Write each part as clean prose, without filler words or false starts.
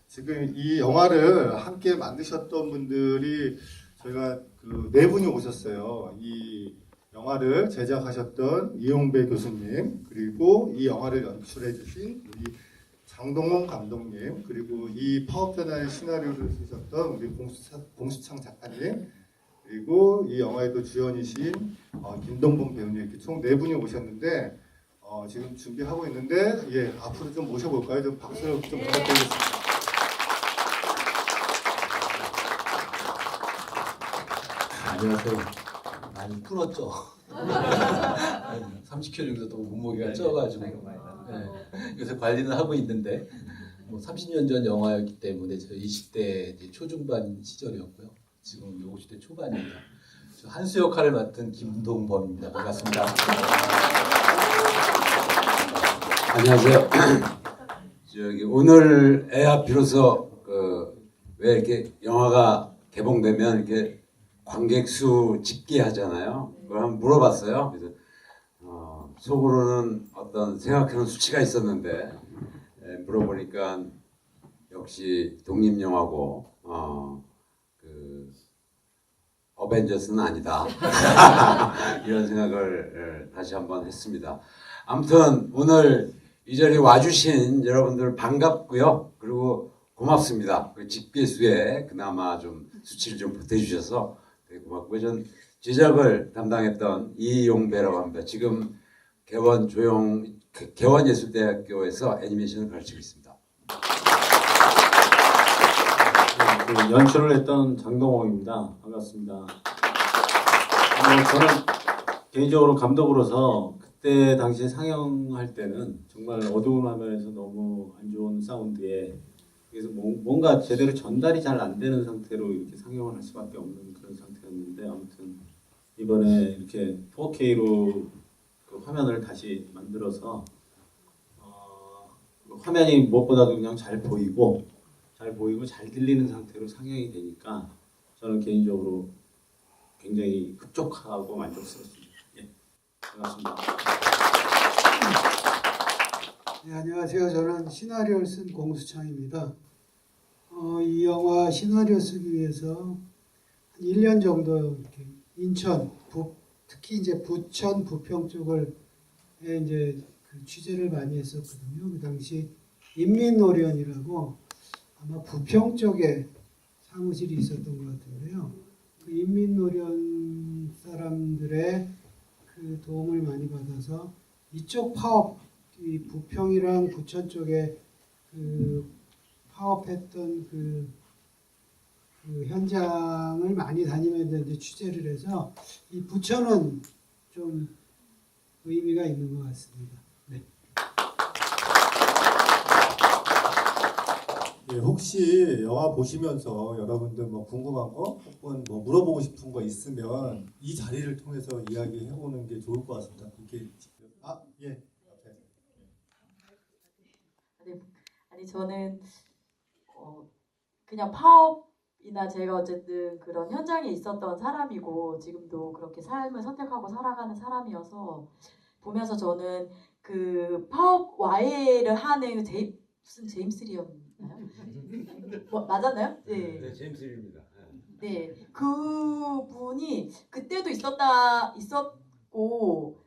지금 이 영화를 함께 만드셨던 분들이 저희가 그 네 분이 오셨어요. 이 영화를 제작하셨던 이용배 교수님, 그리고 이 영화를 연출해주신 우리 장동원 감독님, 그리고 이 파업전환의 시나리오를 쓰셨던 우리 공수창 작가님, 그리고 이 영화에도 주연이신 김동범 배우님, 이렇게 총 네 분이 오셨는데 지금 준비하고 있는데 앞으로 좀 모셔볼까요? 좀 박수를 좀 부탁드리겠습니다. 안녕하세요. 많이 끊었죠. 30kg 정도 또 몸무게가 쪄가지고 요새 관리는 하고 있는데 30년 전 영화였기 때문에 저 20대 이제 초중반 시절이었고요. 지금 50대 초반입니다. 저 한수 역할을 맡은 김동범입니다. 반갑습니다. 안녕하세요. 오늘에야 비로소 왜 이렇게 영화가 개봉되면 이렇게 관객 수 집계하잖아요. 그걸 한번 물어봤어요. 그래서 속으로는 어떤 생각하는 수치가 있었는데 물어보니까 역시 독립영화고 어벤져스는 아니다. 이런 생각을 다시 한번 했습니다. 아무튼 오늘 이 자리에 와주신 여러분들 반갑고요. 그리고 고맙습니다. 그 집계수에 그나마 좀 수치를 좀 보태주셔서 되게 고맙고요. 전 제작을 담당했던 이용배라고 합니다. 지금 개원예술대학교에서 애니메이션을 가르치고 있습니다. 그 연출을 했던 장동호입니다. 반갑습니다. 저는 개인적으로 감독으로서 그때 당시에 상영할 때는 정말 어두운 화면에서 너무 안 좋은 사운드에 그래서 뭔가 제대로 전달이 잘 안 되는 상태로 이렇게 상영을 할 수밖에 없는 그런 상태였는데 아무튼 이번에 이렇게 4K로 그 화면을 다시 만들어서 화면이 무엇보다도 그냥 잘 보이고 잘 들리는 상태로 상영이 되니까 저는 개인적으로 굉장히 흡족하고 만족스럽습니다. 예, 반갑습니다. 네, 안녕하세요. 저는 시나리오를 쓴 공수창입니다. 이 영화 시나리오 쓰기 위해서 한 1년 정도 이렇게 인천, 특히 이제 부천, 부평 쪽을 이제 그 취재를 많이 했었거든요. 그 당시 인민노련이라고 아마 부평 쪽에 사무실이 있었던 것 같은데요. 그 인민노련 사람들의 그 도움을 많이 받아서 이쪽 파업, 이 부평이랑 부천 쪽에 그 파업했던 그 현장을 많이 다니면서 이제 취재를 해서 이 부천은 좀 의미가 있는 것 같습니다. 네. 예, 혹시 영화 보시면서 여러분들 뭐 궁금한 거 혹은 뭐 물어보고 싶은 거 있으면 이 자리를 통해서 이야기해 보는 게 좋을 것 같습니다. 이렇게 예. 아니 저는 그냥 파업이나 제가 어쨌든 그런 현장에 있었던 사람이고 지금도 그렇게 삶을 선택하고 살아가는 사람이어서 보면서 저는 그 파업 와해를 하는 무슨 제임스 리였나요? 뭐, 맞았나요? 네. 제임스 리입니다. 네, 그분이 그때도 있었고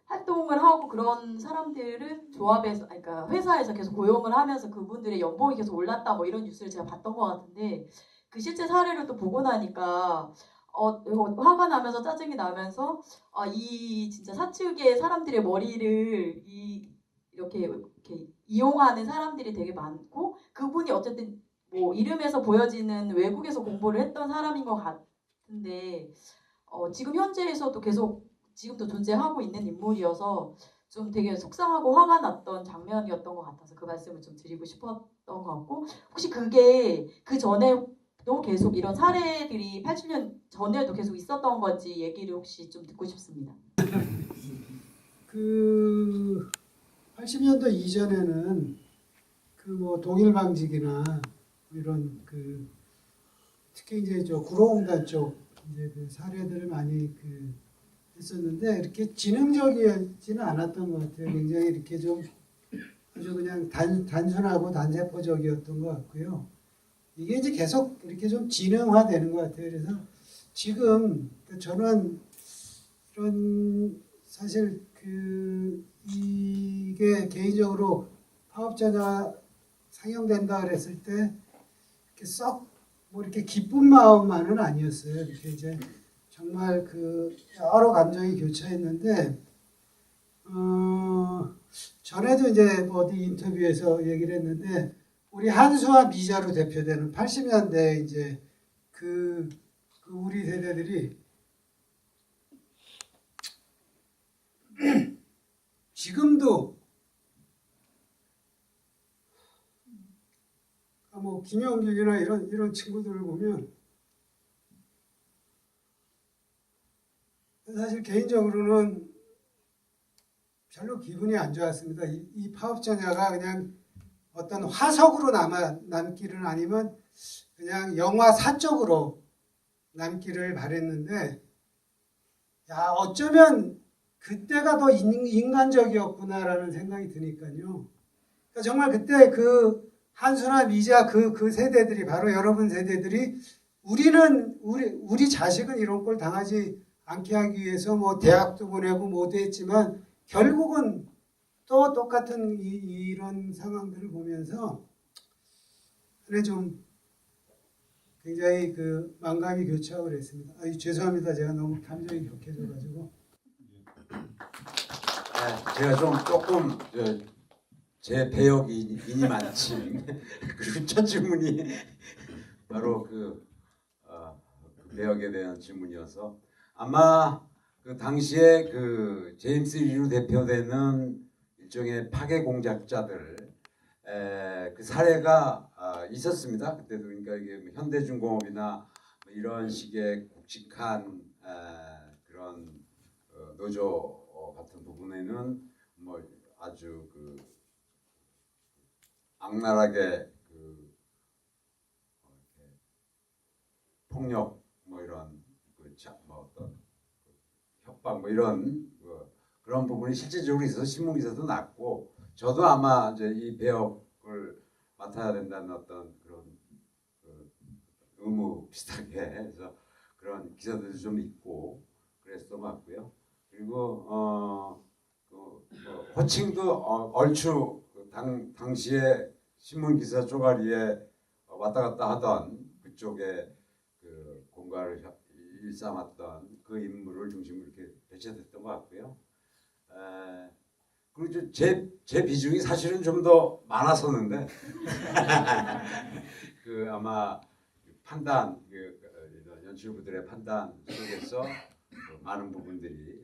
활동을 하고 그런 사람들은 조합에서, 그러니까 회사에서 계속 고용을 하면서 그분들의 연봉이 계속 올랐다 뭐 이런 뉴스를 제가 봤던 것 같은데 그 실제 사례를 또 보고 나니까 화가 나면서 짜증이 나면서 이 진짜 사측의 사람들의 머리를 이렇게 이용하는 사람들이 되게 많고 그분이 어쨌든 뭐 이름에서 보여지는 외국에서 공부를 했던 사람인 것 같은데 지금 현재에서도 계속 지금도 존재하고 있는 인물이어서 좀 되게 속상하고 화가 났던 장면이었던 것 같아서 그 말씀을 좀 드리고 싶었던 것 같고 혹시 그게 그 전에도 계속 이런 사례들이 80년 전에도 계속 있었던 건지 얘기를 혹시 좀 듣고 싶습니다. 그 80년도 이전에는 그 뭐 동일방직이나 이런 그 특히 이제 저 구로공단 쪽 이제 그 사례들을 많이 했었는데 이렇게 지능적이지는 않았던 것 같아요. 굉장히 이렇게 좀 아주 그냥 단순하고 단세포적이었던 것 같고요. 이게 이제 계속 이렇게 좀 진흥화되는 것 같아요. 그래서 지금 저는 이런 사실 이게 개인적으로 파업자가 상영된다 그랬을 때 이렇게 썩 뭐 이렇게 기쁜 마음만은 아니었어요. 이렇게 이제 정말 여러 감정이 교차했는데 전에도 이제 뭐 어디 인터뷰에서 얘기를 했는데 우리 한수와 미자로 대표되는 80년대 이제 그 우리 세대들이 지금도 뭐 김영균이나 이런 친구들을 보면 사실 개인적으로는 별로 기분이 안 좋았습니다. 이 파업전야가 그냥 어떤 화석으로 남기를 아니면 그냥 영화 사적으로 남기를 바랬는데 야 어쩌면 그때가 더 인간적이었구나라는 생각이 드니까요. 그러니까 정말 그때 한수나 미자 그 세대들이 바로 여러분 세대들이 우리 자식은 이런 걸 당하지 않게 하기 위해서 뭐 대학도 보내고 뭐도 했지만 결국은 또 똑같은 이런 상황들을 보면서 그래 좀 굉장히 만감이 교차하고 그랬습니다. 죄송합니다. 제가 너무 감정이 격해져가지고. 제가 조금 제 배역인이 많지. 그리고 첫 질문이 바로 그 배역에 대한 질문이어서 아마 그 당시에 제임스 리로 대표되는 일종의 파괴 공작자들 그 사례가 있었습니다. 그때도 그러니까 이게 현대중공업이나 이런 식의 굵직한 그런 노조 같은 부분에는 뭐 아주 악랄하게 폭력 뭐 이런 어떤 협박 뭐 이런 그런 부분이 실질적으로 있어서 신문 기사도 났고 저도 아마 이제 이 배역을 맡아야 된다는 어떤 그런 의무 비슷하게 해서 그런 기사들도 좀 있고 그랬던 것 같고요. 그리고 호칭도 얼추 당시에 신문 기사 쪼가리에 왔다 갔다 하던 그쪽에 공갈을 일삼았던 그 인물을 중심으로 이렇게 배치됐던 것 같고요. 그리고 제 비중이 사실은 좀 더 많았었는데 아마 판단 이런 연출부들의 판단 속에서 많은 부분들이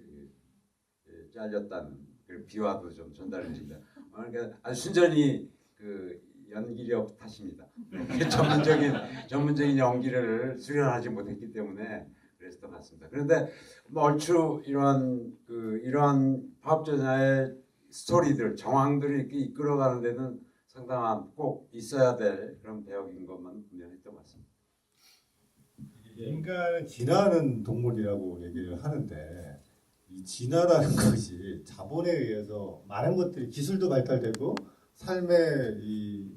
잘렸다는 비화도 좀 전달해집니다. 그러니까 아주 순전히 연기력 탓입니다. 전문적인 연기를 수련하지 못했기 때문에 그랬던 것 같습니다. 그런데 뭐 얼추 이런 파업전야의 스토리들, 정황들을 이렇게 이끌어가는 데는 상당한 꼭 있어야 될 그런 배역인 것만 분명했던 것 같습니다. 인간은 진화하는 동물이라고 얘기를 하는데 이 진화라는 것이 자본에 의해서 많은 것들이 기술도 발달되고 삶의 이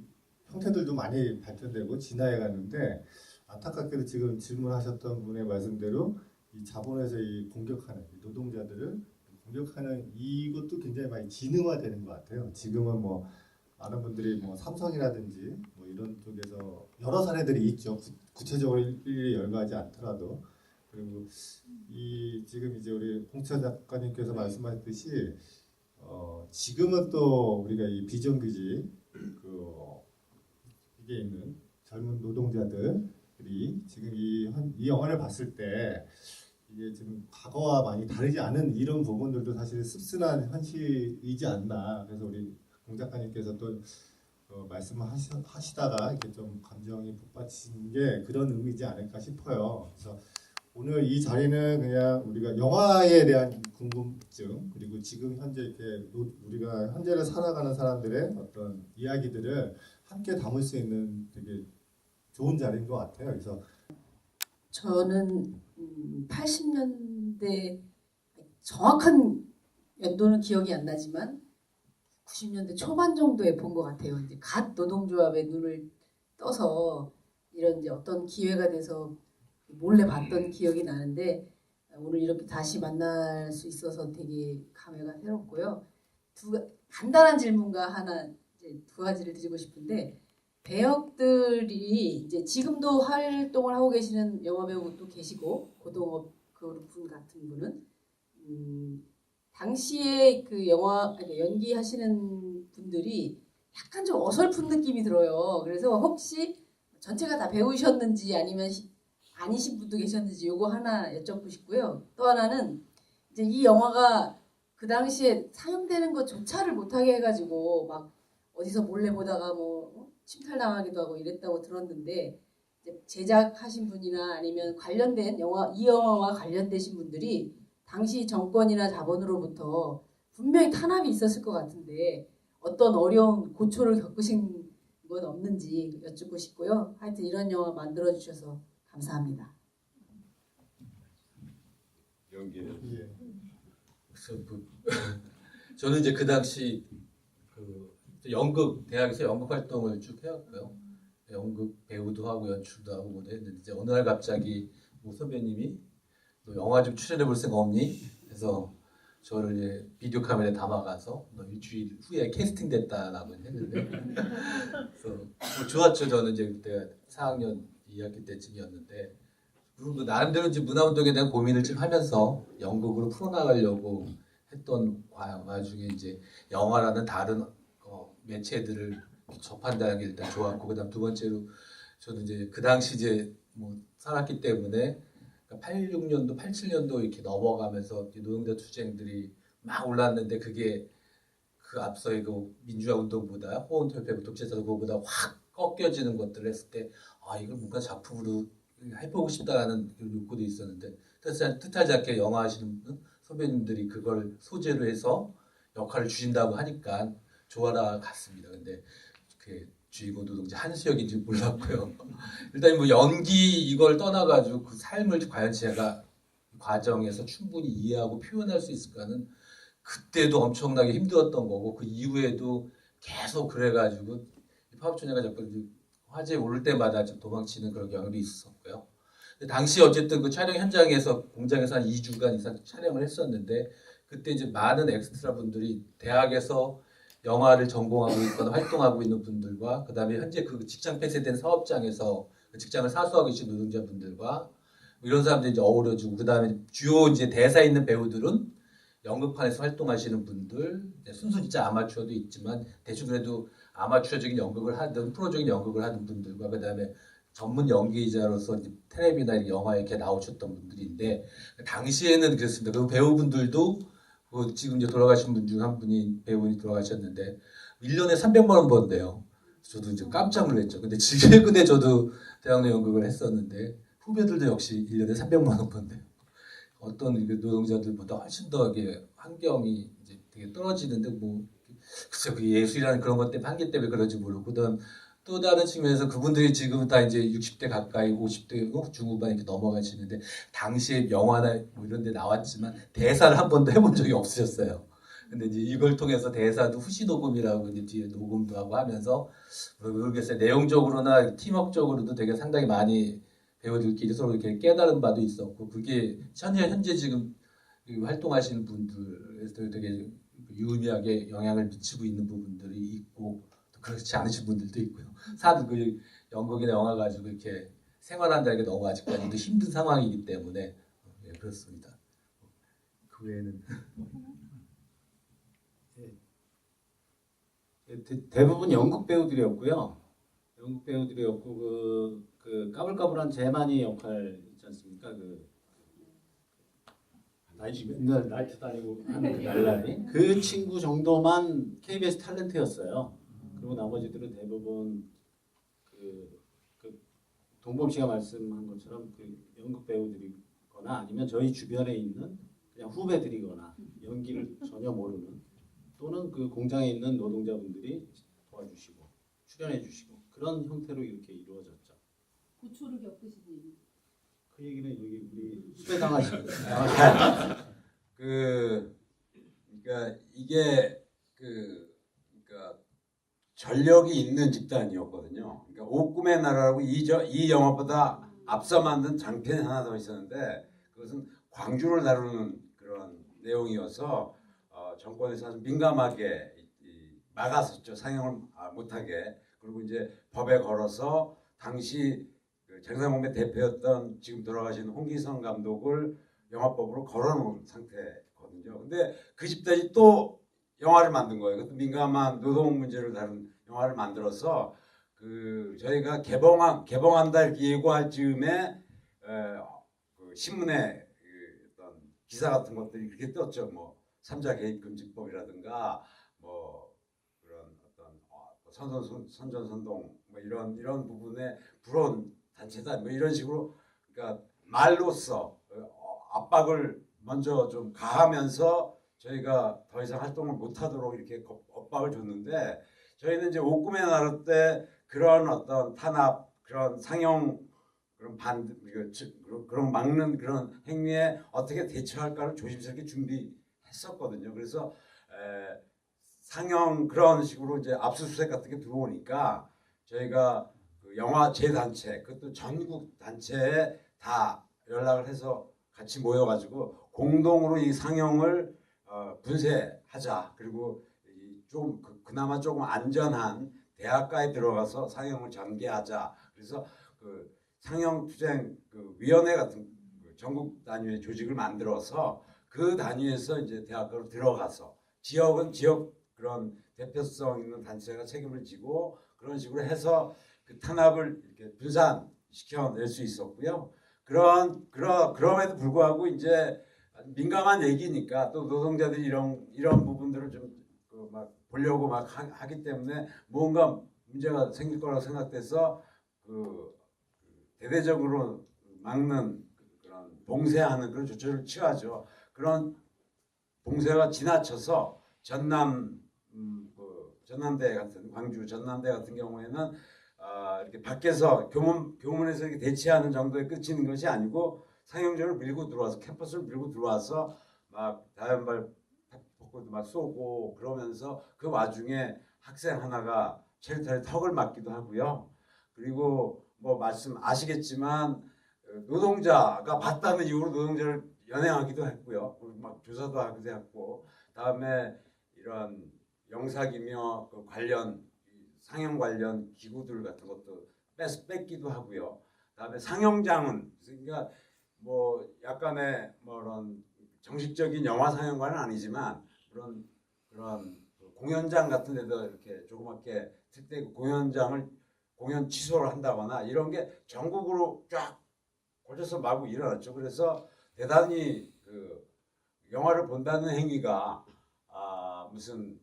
형태들도 많이 발전되고 진화해 가는데 안타깝게도 지금 질문하셨던 분의 말씀대로 이 자본에서 이 공격하는 이 노동자들을 공격하는 이것도 굉장히 많이 진흥화되는 것 같아요. 지금은 뭐 많은 분들이 뭐 삼성이라든지 뭐 이런 쪽에서 여러 사례들이 있죠. 구체적으로 일일이 열거하지 않더라도 그리고 지금 이제 우리 홍차 작가님께서 말씀하셨듯이 지금은 또 우리가 이 비정규직 이게 있는 젊은 노동자들이 지금 이 영화를 봤을 때 이게 지금 과거와 많이 다르지 않은 이런 부분들도 사실 씁쓸한 현실이지 않나. 그래서 우리 홍 작가님께서 또 말씀을 하시다가 이렇게 좀 감정이 북받친 게 그런 의미지 않을까 싶어요. 그래서 오늘 이 자리는 그냥 우리가 영화에 대한 궁금증 그리고 지금 현재 이렇게 우리가 현재를 살아가는 사람들의 어떤 이야기들을 함께 담을 수 있는 되게 좋은 자리인 것 같아요. 그래서 저는 80년대 정확한 연도는 기억이 안 나지만 90년대 초반 정도에 본 것 같아요. 이제 갓 노동조합에 눈을 떠서 이런 이제 어떤 기회가 돼서 몰래 봤던 기억이 나는데 오늘 이렇게 다시 만날 수 있어서 되게 감회가 새롭고요. 간단한 질문과 하나 이제 두 가지를 드리고 싶은데 배역들이 이제 지금도 활동을 하고 계시는 영화배우도 계시고 고동업 그분 같은 분은 당시에 그 영화 아니, 연기하시는 분들이 약간 좀 어설픈 느낌이 들어요. 그래서 혹시 전체가 다 배우셨는지 아니면 아니신 분도 계셨는지 요거 하나 여쭙고 싶고요. 또 하나는 이제 이 영화가 그 당시에 상영되는 것조차를 못하게 해가지고 막 어디서 몰래 보다가 뭐 침탈당하기도 하고 이랬다고 들었는데 이제 제작하신 분이나 아니면 관련된 이 영화와 관련되신 분들이 당시 정권이나 자본으로부터 분명히 탄압이 있었을 것 같은데 어떤 어려운 고초를 겪으신 건 없는지 여쭙고 싶고요. 하여튼 이런 영화 만들어 주셔서 감사합니다. 연기는 예. 그래서 저는 이제 그 당시 그 연극 대학에서 연극 활동을 쭉 해왔고요. 연극 배우도 하고 연출도 하고 뭐 했는데 이제 어느 날 갑자기 뭐 선배님이 너 영화 좀 출연해 볼 생각 없니? 그래서 저를 이제 비디오 카메라에 담아가서 너 일주일 후에 캐스팅 됐다라고 했는데 그래서 뭐 좋았죠. 저는 이제 그때 4학년 2학기 때쯤이었는데 그리고 나름대로 이제 문화운동에 대한 고민을 좀 하면서 연극으로 풀어나가려고 했던 와중에 이제 영화라는 다른 매체들을 접한다는 게 일단 좋았고 그다음 두 번째로 저는 이제 그 당시 이제 뭐 살았기 때문에 86년도, 87년도 이렇게 넘어가면서 노동자 투쟁들이 막 올랐는데 그게 그 앞서의 그 민주화 운동보다 호원투표부 독재자도 그거보다 확 꺾여지는 것들을 했을 때 아 이걸 뭔가 작품으로 해보고 싶다라는 욕구도 있었는데 뜻하지 않게 영화 하시는 선배님들이 그걸 소재로 해서 역할을 주신다고 하니까 좋아라 갔습니다. 근데 그 주인공 노동자 한수혁인지 몰랐고요. 일단 뭐 연기 이걸 떠나가지고 그 삶을 과연 제가 과정에서 충분히 이해하고 표현할 수 있을까는 그때도 엄청나게 힘들었던 거고 그 이후에도 계속 그래가지고 파업초년가 자꾸 화제에 오를 때마다 좀 도망치는 그런 경향도 있었고요. 근데 당시 어쨌든 그 촬영 현장에서 공장에서 한 2주간 이상 촬영을 했었는데 그때 이제 많은 엑스트라 분들이 대학에서 영화를 전공하고 있거나 활동하고 있는 분들과 그다음에 현재 그 직장 폐쇄된 사업장에서 그 직장을 사수하고 계신 노동자분들과 이런 사람들이 이제 어우러지고 그다음에 주요 이제 대사 있는 배우들은 연극판에서 활동하시는 분들 순수 진짜 아마추어도 있지만 대충 그래도 아마추어적인 연극을 하든 프로적인 연극을 하는 분들과 그다음에 전문 연기자로서 텔레비나 영화에 이렇게 나오셨던 분들인데 당시에는 그랬습니다. 그 배우분들도 지금 이제 돌아가신 분 중 한 분이 배우분이 돌아가셨는데 1년에 300만 원 번대요. 저도 이제 깜짝 놀랐죠. 근데 최근에 저도 대학 내 연극을 했었는데 후배들도 역시 1년에 300만 원 번대요. 어떤 노동자들보다 훨씬 더 이게 환경이 이제 되게 떨어지는데 뭐 글쎄 그 예술이라는 그런 것 때문에 한계 때문에 그런지 모르고 그다음 또 다른 측면에서 그분들이 지금 다 이제 60대 가까이 50대 중후반 이렇게 넘어가시는데 당시에 영화나 뭐 이런 데 나왔지만 대사를 한 번도 해본 적이 없으셨어요. 근데 이제 이걸 통해서 대사도 후시 녹음이라고 이제 뒤에 녹음도 하고 하면서 모르겠어요. 내용적으로나 팀워크적으로도 되게 상당히 많이 배우들끼리 서로 이렇게 깨달은 바도 있었고 그게 현재 지금 활동하시는 분들에서 되게 유의미하게 영향을 미치고 있는 부분들이 있고 또 그렇지 않으신 분들도 있고요. 사실 그 연극이나 영화 가지고 이렇게 생활한다는 게 너무 아직까지도 힘든 상황이기 때문에 예, 그렇습니다. 그 외에는 대부분 연극 배우들이었고요. 연극 배우들이었고 그 까불까불한 재만이 역할 있지 않습니까? 맨날 나이트 다니고 하는 그 날라리 그 친구 정도만 KBS 탤런트였어요. 그리고 나머지들은 대부분 그 동범 씨가 말씀한 것처럼 그 연극 배우들이거나 아니면 저희 주변에 있는 그냥 후배들이거나 연기를 전혀 모르는 또는 그 공장에 있는 노동자분들이 도와주시고 출연해주시고 그런 형태로 이렇게 이루어졌죠. 고초를 겪으시니 그 얘기는 여기 우리 수배 당하신 그러니까 이게 전력이 있는 집단이었거든요. 그러니까 오 꿈의 나라라고 이 영화보다 앞서 만든 장편이 하나 더 있었는데 그것은 광주를 다루는 그런 내용이어서 정권에서 아주 민감하게 막았었죠. 상영을 못하게. 그리고 이제 법에 걸어서 당시 그 장사공배 대표였던 지금 돌아가신 홍기성 감독을 영화법으로 걸어놓은 상태거든요. 근데 그 집단이 또 영화를 만든 거예요. 그것도 민감한 노동 문제를 다룬 영화를 만들어서 그 저희가 개봉한다 이렇게 예고할 즈음에 그 신문에 그 어떤 기사 같은 것들이 그렇게 떴죠. 뭐 삼자 개입 금지법이라든가 뭐 그런 어떤 선전선동 뭐 이런 부분에 불온 단체다 뭐 이런 식으로 그러니까 말로써 압박을 먼저 좀 가하면서 저희가 더 이상 활동을 못하도록 이렇게 엇박을 줬는데 저희는 이제 오 꿈의 나라 때 그런 어떤 탄압, 그런 상영, 그런 그런 막는 그런 행위에 어떻게 대처할까를 조심스럽게 준비했었거든요. 그래서 상영 그런 식으로 이제 압수수색 같은 게 들어오니까 저희가 그 영화 재단체, 그것도 전국 단체에 다 연락을 해서 같이 모여가지고 공동으로 이 상영을 분쇄하자. 그리고 좀 그나마 조금 안전한 대학가에 들어가서 상영을 전개하자. 그래서 그 상영투쟁 그 위원회 같은 그 전국 단위의 조직을 만들어서 그 단위에서 이제 대학가로 들어가서 지역은 지역 그런 대표성 있는 단체가 책임을 지고 그런 식으로 해서 그 탄압을 이렇게 분산시켜낼 수 있었고요. 그럼에도 불구하고 이제 민감한 얘기니까 또 노동자들이 이런 부분들을 좀 막 보려고 막 하기 때문에 뭔가 문제가 생길 거라고 생각돼서 그 대대적으로 막는 그런 봉쇄하는 그런 조처를 취하죠. 그런 봉쇄가 지나쳐서 전남대 같은 광주 전남대 같은 경우에는 이렇게 밖에서 교문에서 이렇게 대치하는 정도에 그치는 것이 아니고 상영전을 밀고 들어와서 캠퍼스를 밀고 들어와서 막 다연발 폭구도 막 쏘고 그러면서 그 와중에 학생 하나가 쉘터에 턱을 맞기도 하고요. 그리고 뭐 말씀 아시겠지만 노동자가 봤다는 이유로 노동자를 연행하기도 했고요. 그리고 막 조사도 하기도 했고 다음에 이런 영사기며 그 관련 상영 관련 기구들 같은 것도 뺏기도 하고요. 다음에 상영장은 그러니까 뭐 약간의 뭐 그런 정식적인 영화 상영관은 아니지만 그런 공연장 같은 데도 이렇게 조그맣게 특대 공연 취소를 한다거나 이런 게 전국으로 쫙 걸쳐서 마구 일어났죠. 그래서 대단히 그 영화를 본다는 행위가 무슨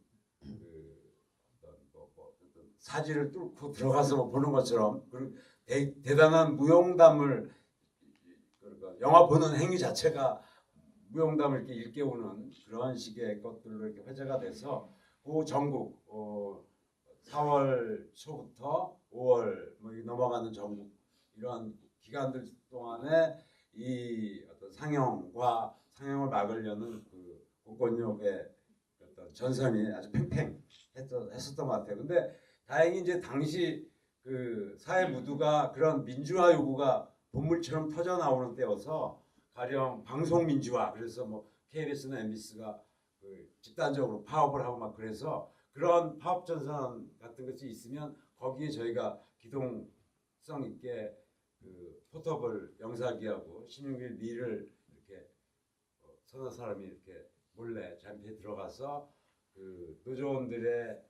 사지를 뚫고 들어가서 뭐 보는 것처럼 대단한 무용담을 그러니까 영화 보는 행위 자체가 무용담을 이렇게 일깨우는 그런 식의 것들로 이렇게 회자가 돼서 그 전국 4월 초부터 5월 뭐 넘어가는 전국 이런 기간들 동안에 이 어떤 상영을 막으려는 그 공권력의 어떤 전선이 아주 팽팽했었던 것 같아요. 근데 다행히 이제 당시 그 사회 무드가 그런 민주화 요구가 본물처럼 터져 나오는 때여서 가령 방송 민주화 그래서 뭐 KBS나 MBC가 그 집단적으로 파업을 하고 막 그래서 그런 파업 전선 같은 것이 있으면 거기에 저희가 기동성 있게 그 포터블 영사기하고 16mm 미를 이렇게 서너 사람이 이렇게 몰래 잠피에 들어가서 그 노조원들의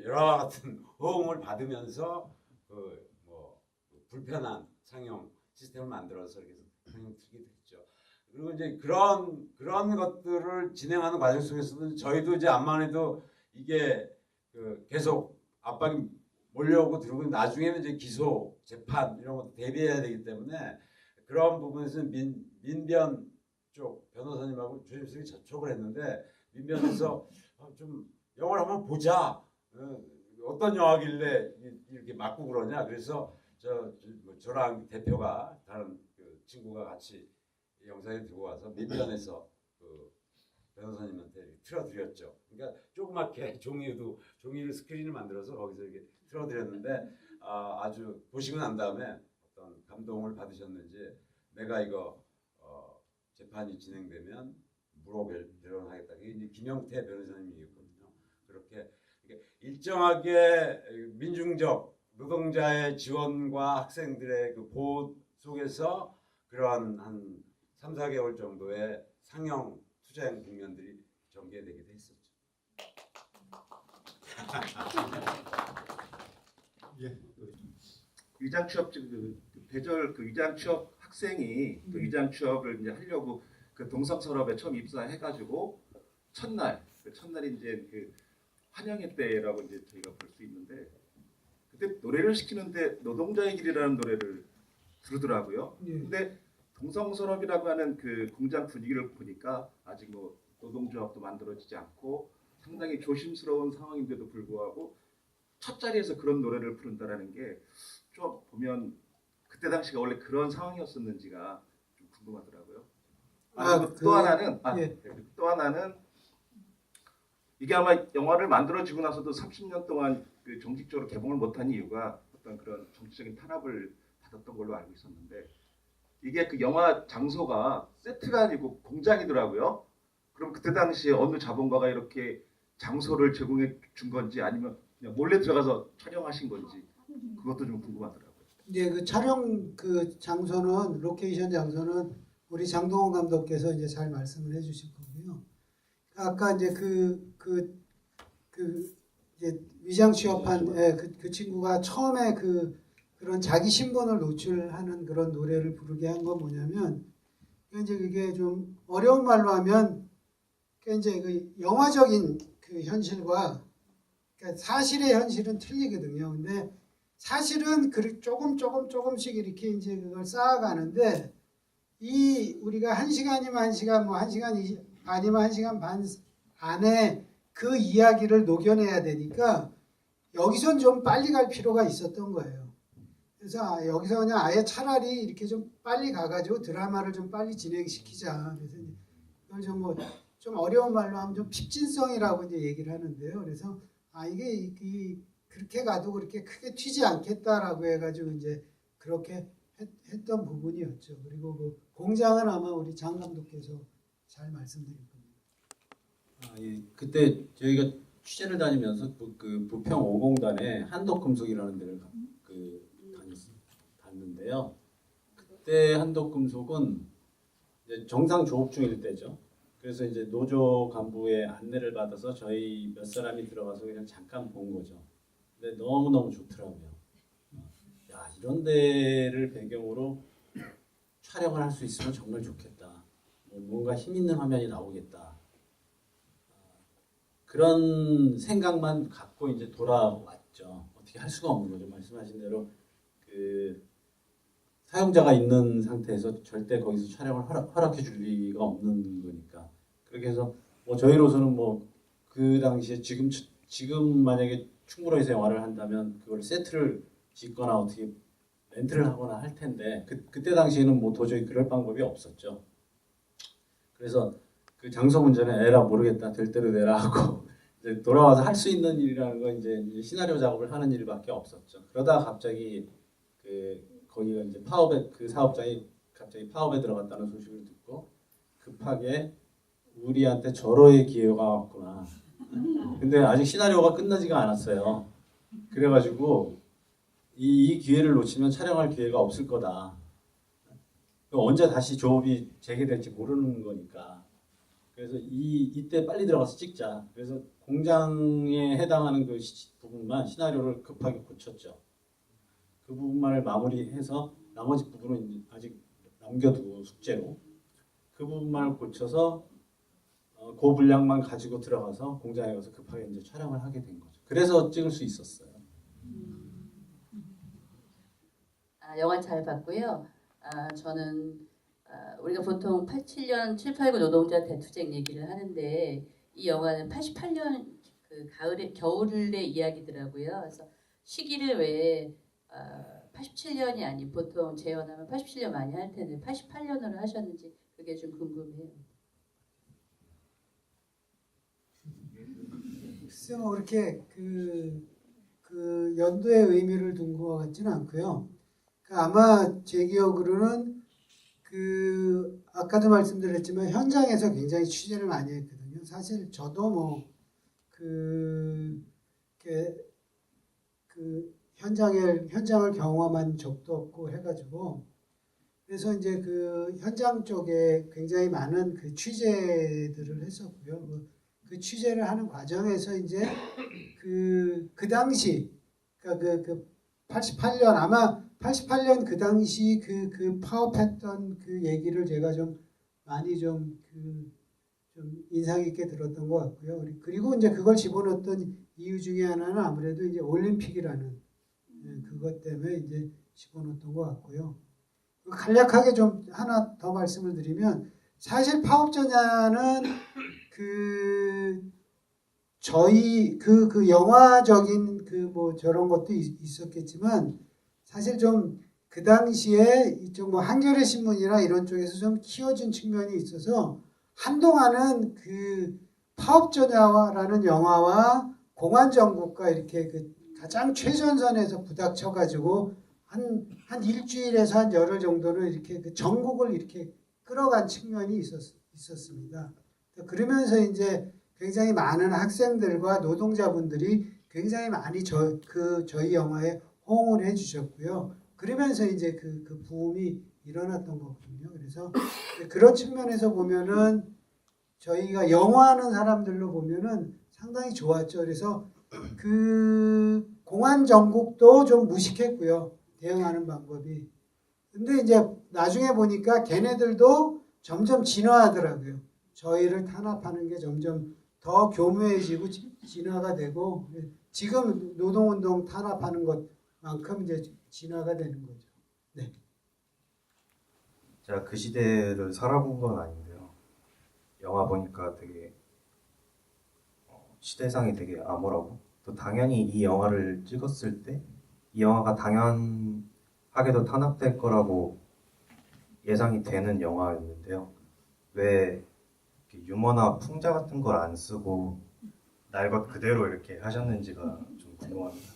여러 같은 호응을 받으면서 그 뭐 불편한 상영 시스템을 만들어서 이렇게 상영 틀기도 했죠. 그리고 이제 그런 것들을 진행하는 과정 속에서도 저희도 이제 암만해도 이게 그 계속 압박이 몰려오고 들어오고 나중에는 이제 기소 재판 이런 것도 대비해야 되기 때문에 그런 부분에서는 민변 쪽 변호사님하고 조심스럽게 접촉을 했는데 민변에서 좀 영화를 한번 보자. 어떤 영화길래 이렇게 맞고 그러냐. 그래서 저랑 대표가 다른 그 친구가 같이 영상에 들고 와서 민변에서 그 변호사님한테 이렇게 틀어드렸죠. 그러니까 조그맣게 종이를 스크린을 만들어서 거기서 이렇게 틀어드렸는데 아주 보시고 난 다음에 어떤 감동을 받으셨는지 내가 이거 재판이 진행되면 무로 변론하겠다. 이게 이제 김영태 변호사님이었거든요. 그렇게 일정하게 민중적 노동자의 지원과 학생들의 그 보호 속에서 그러한 한 3, 4개월 정도의 상영 투쟁 국면들이 전개되기도 했었죠. 예. 위장 취업 배절 위장 취업 학생이 그 위장 취업을 이제 하려고 그 동성서랍에 처음 입사해가지고 첫날이 이제 그 환영회 때라고 이제 저희가 볼 수 있는데 그때 노래를 시키는데 노동자의 길이라는 노래를 부르더라고요. 예. 근데 동성서랍이라고 하는 그 공장 분위기를 보니까 아직 뭐 노동조합도 만들어지지 않고 상당히 조심스러운 상황인데도 불구하고 첫 자리에서 그런 노래를 부른다라는 게 좀 보면 그때 당시가 원래 그런 상황이었었는지가 좀 궁금하더라고요. 또 하나는 이게 아마 영화를 만들어지고 나서도 30년 동안 그 정식적으로 개봉을 못한 이유가 어떤 그런 정치적인 탄압을 받았던 걸로 알고 있었는데 이게 그 영화 장소가 세트가 아니고 공장이더라고요. 그럼 그때 당시에 어느 자본가가 이렇게 장소를 제공해 준 건지 아니면 그냥 몰래 들어가서 촬영하신 건지 그것도 좀 궁금하더라고요. 이제 그 촬영 그 장소는 로케이션 장소는 우리 장동원 감독께서 이제 잘 말씀을 해주실 거고요. 아까 이제 이제 위장 취업한 그 친구가 처음에 그런 자기 신분을 노출하는 그런 노래를 부르게 한 건 뭐냐면 이제 그게 좀 어려운 말로 하면 이제 그 영화적인 그 현실과 그러니까 사실의 현실은 틀리거든요. 근데 사실은 조금씩 이렇게 이제 그걸 쌓아가는데 우리가 1시간이면 1시간, 뭐 1시간 반이면 1시간 반 안에 그 이야기를 녹여내야 되니까 여기선 좀 빨리 갈 필요가 있었던 거예요. 그래서 여기서 그냥 아예 차라리 이렇게 좀 빨리 가가지고 드라마를 좀 빨리 진행시키자. 그래서 이걸 좀 어려운 말로 하면 좀 핍진성이라고 이제 얘기를 하는데요. 그래서 이게 그렇게 가도 그렇게 크게 튀지 않겠다라고 해가지고 이제 그렇게 했던 부분이었죠. 그리고 그 공장은 아마 우리 장 감독께서 잘 말씀드릴 겁니다. 그때 저희가 취재를 다니면서 그 부평 5공단에 한독금속이라는 데를 갔는데요. 그때 한독금속은 이제 정상 조업 중일 때죠. 그래서 이제 노조 간부의 안내를 받아서 저희 몇 사람이 들어가서 그냥 잠깐 본 거죠. 근데 너무너무 좋더라고요. 야, 이런 데를 배경으로 촬영을 할 수 있으면 정말 좋겠다. 뭔가 힘 있는 화면이 나오겠다. 그런 생각만 갖고 이제 돌아왔죠. 어떻게 할 수가 없는 거죠. 말씀하신 대로 그 사용자가 있는 상태에서 절대 거기서 촬영을 허락해 줄 리가 없는 거니까. 그렇게 해서 저희로서는 그 당시에 지금 만약에 충무로에서 영화를 한다면 그걸 세트를 짓거나 어떻게 렌트를 하거나 할 텐데 그때 당시에는 도저히 그럴 방법이 없었죠. 그래서 그 장소 문제는 에라 모르겠다 될 대로 되라 하고 이제 돌아와서 할 수 있는 일이라는 건 이제 시나리오 작업을 하는 일밖에 없었죠. 그러다 갑자기 거기가 이제 그 사업장이 갑자기 파업에 들어갔다는 소식을 듣고 급하게 우리한테 절호의 기회가 왔구나. 근데 아직 시나리오가 끝나지가 않았어요. 그래가지고 이 기회를 놓치면 촬영할 기회가 없을 거다. 언제 다시 조업이 재개될지 모르는 거니까. 그래서 이때 빨리 들어가서 찍자. 그래서 공장에 해당하는 그 부분만 시나리오를 급하게 고쳤죠. 그 부분만을 마무리해서 나머지 부분은 이제 아직 남겨두고 숙제로 그 부분만을 고쳐서 그 분량만 가지고 들어가서 공장에 가서 급하게 이제 촬영을 하게 된 거죠. 그래서 찍을 수 있었어요. 영화 잘 봤고요. 저는 우리가 보통 87년 7, 8, 9 노동자 대투쟁 얘기를 하는데 이 영화는 88년 그 겨울의 이야기더라고요. 그래서 시기를 왜 87년이 아닌 보통 재연하면 87년 많이 할 텐데 88년으로 하셨는지 그게 좀 궁금해요. 글쎄 뭐 그렇게 그 연도의 의미를 둔 것 같지는 않고요. 아마 제 기억으로는 그 아까도 말씀드렸지만 현장에서 굉장히 취재를 많이 했거든요. 사실 저도 그 현장을 경험한 적도 없고 해가지고 그래서 이제 그 현장 쪽에 굉장히 많은 그 취재들을 했었고요. 그 취재를 하는 과정에서 이제 그 당시 그러니까 그 88년 아마 88년 그 당시 그 파업했던 그 얘기를 제가 좀 많이 좀 인상 깊게 들었던 것 같고요. 그리고 이제 그걸 집어넣었던 이유 중에 하나는 아무래도 이제 올림픽이라는 그것 때문에 이제 집어넣었던 것 같고요. 간략하게 좀 하나 더 말씀을 드리면 사실 파업전야는 저희 그 영화적인 뭐 저런 것도 있었겠지만 사실 좀 그 당시에 이쪽 뭐 한겨레 신문이나 이런 쪽에서 좀 키워준 측면이 있어서 한동안은 그 파업전야라는 영화와 공안정국과 이렇게 그 가장 최전선에서 부닥쳐가지고 한 일주일에서 한 열흘 정도는 이렇게 그 전국을 이렇게 끌어간 측면이 있었습니다. 그러면서 이제 굉장히 많은 학생들과 노동자분들이 굉장히 많이 저희 영화에 호응을 해주셨고요. 그러면서 이제 그 부음이 일어났던 거거든요. 그래서 그런 측면에서 보면은 저희가 영화하는 사람들로 보면은 상당히 좋았죠. 그래서 그 공안 정국도 좀 무식했고요. 대응하는 방법이. 근데 이제 나중에 보니까 걔네들도 점점 진화하더라고요. 저희를 탄압하는 게 점점 더 교묘해지고 진화가 되고 지금 노동운동 탄압하는 것만큼 이제 진화가 되는 거죠. 네. 제가 그 시대를 살아본 건 아닌데요. 영화 보니까 되게 시대상이 되게 암울하고 또 당연히 이 영화를 찍었을 때 이 영화가 당연하게도 탄압될 거라고 예상이 되는 영화였는데요. 왜 유머나 풍자 같은 걸 안 쓰고 날 것 그대로 이렇게 하셨는지가 좀 궁금합니다.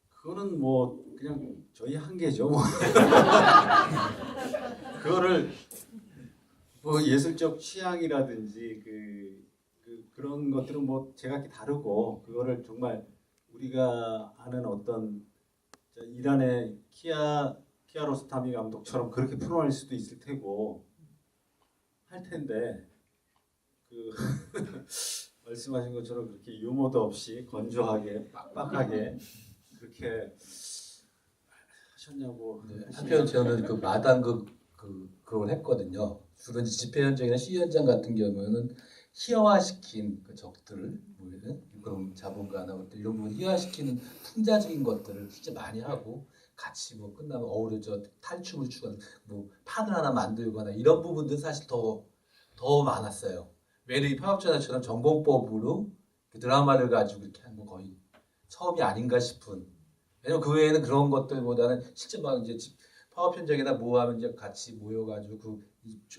그거는 뭐 그냥 저희 한계죠. 뭐. 그거를 뭐 예술적 취향이라든지 그런 것들은 뭐 제각기 다르고 그거를 정말 우리가 아는 어떤 이란의 키아로스타미 감독처럼 그렇게 풀어낼 수도 있을 테고 할 텐데 말씀하신 것처럼 그렇게 유머도 없이 건조하게 빡빡하게 그렇게 하셨냐고. 한편 저는 그 그걸 했거든요. 주로 이제 집회 현장이나 시위 현장 같은 경우는 희화화시킨 그 적들을 그런 자본가나 이런 부분 희화시키는 풍자적인 것들을 진짜 많이 하고 같이 뭐 끝나면 어우러져 탈춤을 추거나 뭐 판을 하나 만들거나 이런 부분들 사실 더 많았어요. 왜냐면 이 파업전야처럼 전공법으로 그 드라마를 가지고 이렇게 한 건 거의 처음이 아닌가 싶은. 왜냐면 그 외에는 그런 것들보다는 실제 막 이제 파업 현장에다 모아면 이제 같이 모여가지고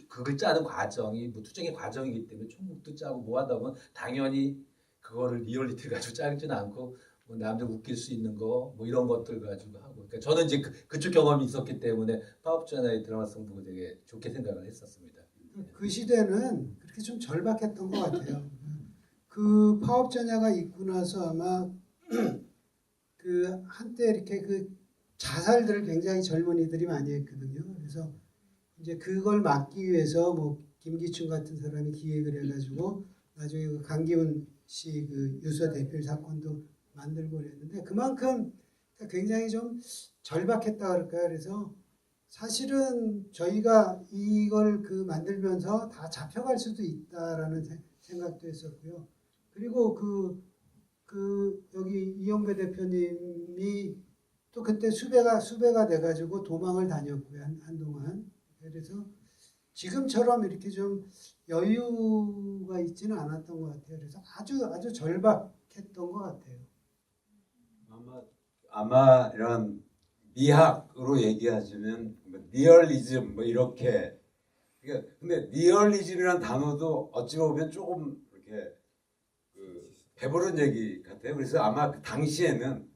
극을 짜는 과정이 뭐 투쟁의 과정이기 때문에 총국도 짜고 뭐 하다 보면 당연히 그거를 리얼리티 가지고 짜지는 않고 뭐 남들 웃길 수 있는 거 뭐 이런 것들 가지고 하고. 그러니까 저는 이제 그쪽 경험이 있었기 때문에 파업전야의 드라마성 보고 되게 좋게 생각을 했었습니다. 그 시대는 그렇게 좀 절박했던 것 같아요. 그 파업전야가 있고 나서 아마 그 한때 이렇게 그 자살들을 굉장히 젊은이들이 많이 했거든요. 그래서 이제 그걸 막기 위해서 뭐 김기춘 같은 사람이 기획을 해가지고 나중에 그 강기훈 씨 그 유서 대필 사건도 만들고 그랬는데 그만큼 굉장히 좀 절박했다 그럴까요? 그래서 사실은 저희가 이걸 그 만들면서 다 잡혀갈 수도 있다라는 생각도 했었고요. 그리고 여기 이영배 대표님이 또 그때 수배가 돼가지고 도망을 다녔고요. 한동안. 그래서 지금처럼 이렇게 좀 여유가 있지는 않았던 것 같아요. 그래서 아주 절박했던 것 같아요. 아마 이런 미학으로 얘기하자면 뭐 리얼리즘 뭐 이렇게. 그러니까 근데 리얼리즘이라는 단어도 어찌 보면 조금 이렇게 그 배부른 얘기 같아요. 그래서 아마 그 당시에는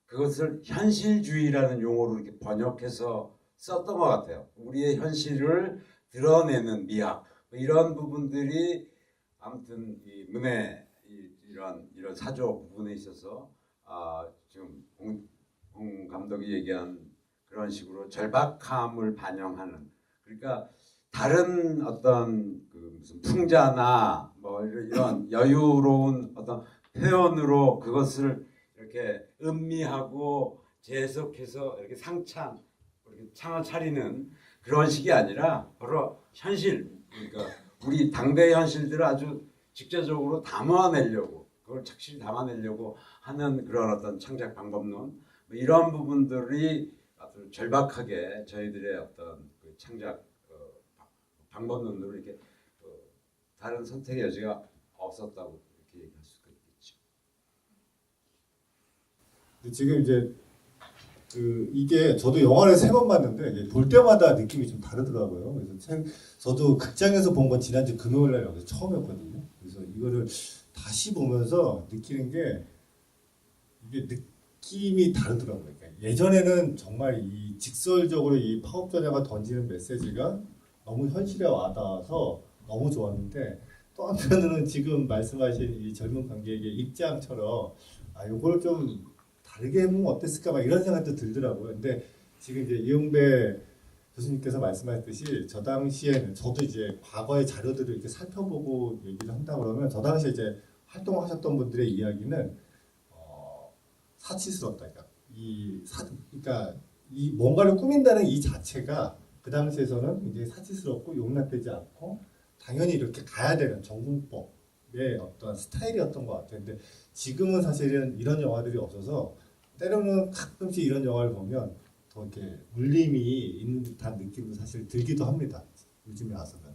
그것을 현실주의라는 용어로 이렇게 번역해서 썼던 것 같아요. 우리의 현실을 드러내는 미학 뭐 이런 부분들이 아무튼 이 문해 이런 사조 부분에 있어서 지금 홍 감독이 얘기한 그런 식으로 절박함을 반영하는, 그러니까 다른 어떤 그 무슨 풍자나 뭐 이런 여유로운 어떤 표현으로 그것을 이렇게 음미하고 재해석해서 이렇게 상창 이렇게 창을 차리는 그런 식이 아니라 바로 현실, 그러니까 우리 당대의 현실들을 아주 직접적으로 담아내려고, 그걸 착실히 담아내려고 하는 그런 어떤 창작 방법론 뭐 이런 부분들이 아주 절박하게 저희들의 어떤 그 창작 방법론으로 이렇게 다른 선택의 여지가 없었다고 이렇게 얘기할 수가 있겠죠. 근데 지금 이제 이게 저도 영화를 3번 봤는데 이게 볼 때마다 느낌이 좀 다르더라고요. 그래서 저도 극장에서 본 건 지난주 금요일 날 여기서 처음이었거든요. 그래서 이거를 다시 보면서 느끼는 게 이게 느낌이 다르더라고요. 그러니까 예전에는 정말 이 직설적으로 이 파업전야가 던지는 메시지가 너무 현실에 와닿아서 너무 좋았는데, 또 한편으로는 지금 말씀하신 이 젊은 관객의 입장처럼 요걸 좀 다르게 해보면 어땠을까 막 이런 생각도 들더라고요. 근데 지금 이제 이용배 교수님께서 말씀하셨듯이 저 당시에는 저도 이제 과거의 자료들을 이렇게 살펴보고 얘기를 한다 그러면 저 당시에 이제 활동하셨던 분들의 이야기는 사치스럽다. 그러니까 이 뭔가를 꾸민다는 이 자체가 그 당시에서는 굉장히 사치스럽고 용납되지 않고 당연히 이렇게 가야 되는 정군법의 어떤 스타일이었던 것 같아요. 근데 지금은 사실은 이런 영화들이 없어서 때로는 가끔씩 이런 영화를 보면 더 이렇게 울림이 있는 듯한 느낌도 사실 들기도 합니다. 요즘에 와서는.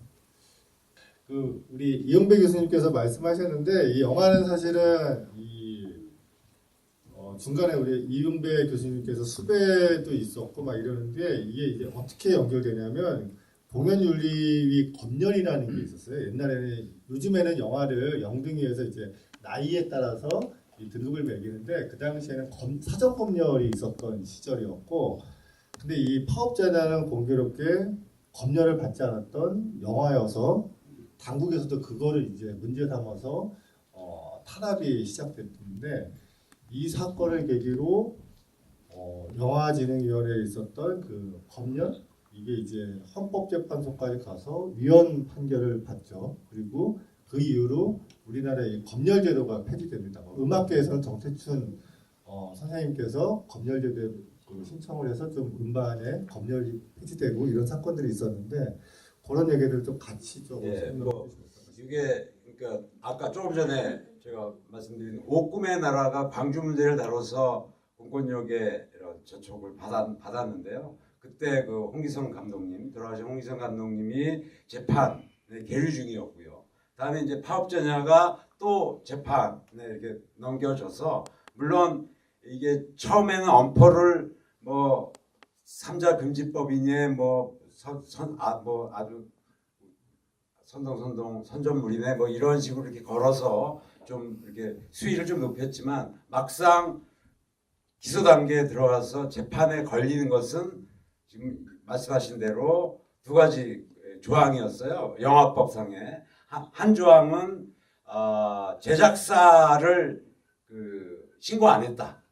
우리 이용배 교수님께서 말씀하셨는데 이 영화는 사실은 중간에 우리 이용배 교수님께서 수배도 있었고 막 이러는데 이게 이제 어떻게 연결되냐면 공연윤리위 검열이라는 게 있었어요. 옛날에는, 요즘에는 영화를 영등위에서 이제 나이에 따라서 이 등급을 매기는데 그 당시에는 사전 검열이 있었던 시절이었고, 근데 이 파업전야는 공교롭게 검열을 받지 않았던 영화여서 당국에서도 그거를 이제 문제 삼아서 탄압이 시작됐는데, 이 사건을 계기로 영화진흥위원회에 있었던 그 검열, 이게 이제 헌법재판소까지 가서 위헌 판결을 받죠. 그리고 그 이후로 우리나라의 검열 제도가 폐지됩니다. 음악계에서는 정태춘 선생님께서 검열 제도 신청을 해서 좀 음반에 검열이 폐지되고 이런 사건들이 있었는데, 그런 얘기를 좀 같이 좀 설명해 주시겠어요? 이게 그러니까 아까 조금 전에 제가 말씀드린 옥꿈의 나라가 광주 문제를 다뤄서 공권력의 이런 저촉을 받았는데요. 그때 그 홍기성 감독님, 돌아가신 홍기성 감독님이 재판에 계류 중이었고요. 다음에 이제 파업전야가 또 재판에 이렇게 넘겨져서, 물론 이게 처음에는 엄포를 뭐 삼자 금지법이니 뭐 아주 선전물이네 뭐 이런 식으로 이렇게 걸어서 좀 이렇게 수위를 좀 높였지만, 막상 기소 단계에 들어가서 재판에 걸리는 것은 지금 말씀하신 대로 두 가지 조항이었어요. 영화법상에 한 조항은 제작사를 신고 안 했다,